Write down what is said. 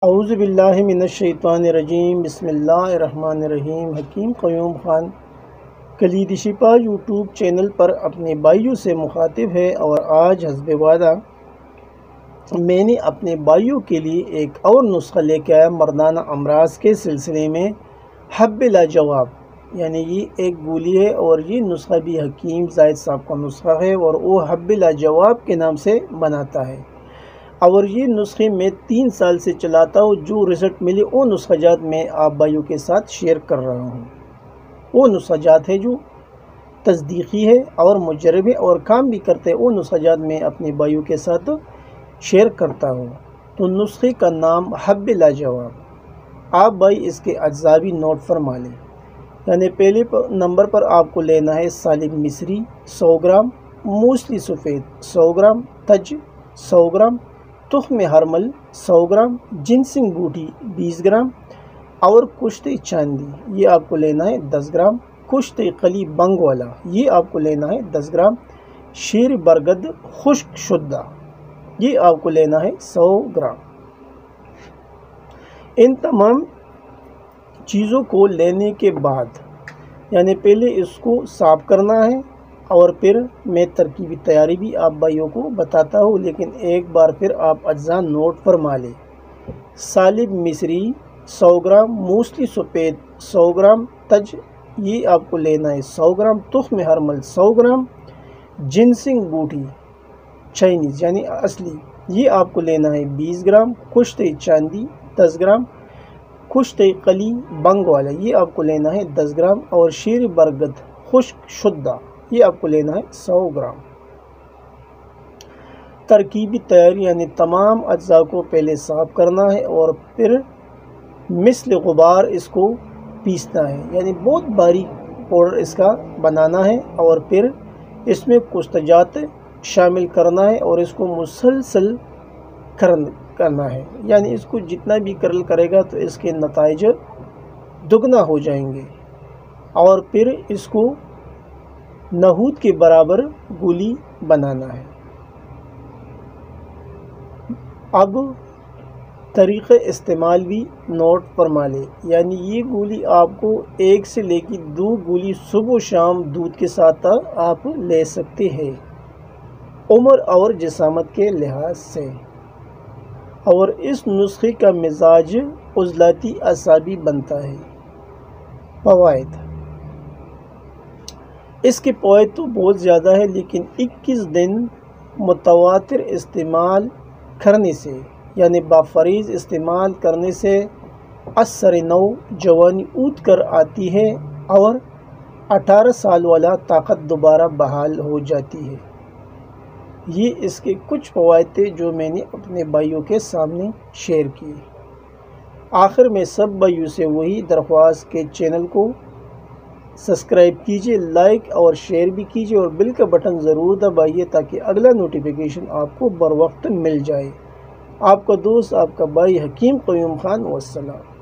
اعوذ باللہ من الشیطان الرجیم، بسم اللہ الرحمن الرحیم۔ حکیم قیوم خان کلید شفا یوٹیوب چینل پر اپنے بھائیوں سے مخاطب ہے، اور آج حسب وعدہ میں نے اپنے بھائیوں کے لیے ایک اور نسخہ لے کے آیا مردانہ امراض کے سلسلے میں، حب لاجواب۔ یعنی یہ ایک گولی ہے، اور یہ نسخہ بھی حکیم زاہد صاحب کا نسخہ ہے، اور وہ حب لاجواب کے نام سے بناتا ہے۔ اور یہ نسخے میں 3 سال سے چلاتا ہوں، جو رزلٹ ملے وہ نسخہ جات میں آپ بھائیوں کے ساتھ شیئر کر رہا ہوں۔ وہ نسخہ جات ہے جو تصدیقی ہے اور مجرب ہے اور کام بھی کرتے ہیں، وہ نسخہ جات میں اپنے بھائیوں کے ساتھ شیئر کرتا ہوں۔ تو نسخے کا نام حب لاجواب۔ آپ بھائی اس کے اجزاء بھی نوٹ فرما لیں۔ یعنی پہلے نمبر پر آپ کو لینا ہے سالب مصری 100 گرام، موسلی سفید 100 گرام، تج 100 گرام، تخم ہرمل 100 گرام، جنسنگ بوٹی 20 گرام، اور کشت چاندی یہ آپ کو لینا ہے 10 گرام، کشت قلی بنگ والا یہ آپ کو لینا ہے 10 گرام، شیر برگد خشک شدہ یہ آپ کو لینا ہے 100 گرام۔ ان تمام چیزوں کو لینے کے بعد یعنی پہلے اس کو صاف کرنا ہے، اور پھر میں ترکیبی تیاری بھی آپ بھائیوں کو بتاتا ہوں، لیکن ایک بار پھر آپ اجزاء نوٹ فرما لیں۔ سالب مصری 100 گرام، موسلی سفید 100 گرام، تج یہ آپ کو لینا ہے 100 گرام، تخم ہرمل 100 گرام، جنسنگ بوٹی چائنیز یعنی اصلی یہ آپ کو لینا ہے 20 گرام، کشت چاندی 10 گرام، کشت قلی بنگ والا یہ آپ کو لینا ہے 10 گرام، اور شیر برگد خشک شدہ یہ آپ کو لینا ہے 100 گرام۔ ترکیبی تیاری یعنی تمام اجزاء کو پہلے صاف کرنا ہے، اور پھر مثل غبار اس کو پیسنا ہے، یعنی بہت باریک پاؤڈر اس کا بنانا ہے، اور پھر اس میں کچھ جات شامل کرنا ہے، اور اس کو مسلسل کرنا ہے۔ یعنی اس کو جتنا بھی کرل کرے گا تو اس کے نتائج دگنا ہو جائیں گے، اور پھر اس کو نحود کے برابر گولی بنانا ہے۔ اب طریقہ استعمال بھی نوٹ فرما لے۔ یعنی یہ گولی آپ کو 1 سے لے کے 2 گولی صبح و شام دودھ کے ساتھ آپ لے سکتے ہیں، عمر اور جسامت کے لحاظ سے۔ اور اس نسخے کا مزاج عضلاتی اعصابی بنتا ہے۔ فوائد: اس کے فوائد تو بہت زیادہ ہے، لیکن 21 دن متواتر استعمال کرنے سے یعنی بافریض استعمال کرنے سے اثر نو جوانی اود کر آتی ہے، اور 18 سال والا طاقت دوبارہ بحال ہو جاتی ہے۔ یہ اس کے کچھ فوائد تھے جو میں نے اپنے بھائیوں کے سامنے شیئر کیے۔ آخر میں سب بھائیوں سے وہی درخواست کہ چینل کو سبسکرائب کیجیے، لائک اور شیئر بھی کیجیے، اور بیل کا بٹن ضرور دبائیے تاکہ اگلا نوٹیفیکیشن آپ کو بر وقت مل جائے۔ آپ کا دوست، آپ کا بھائی حکیم قیوم خان، والسلام۔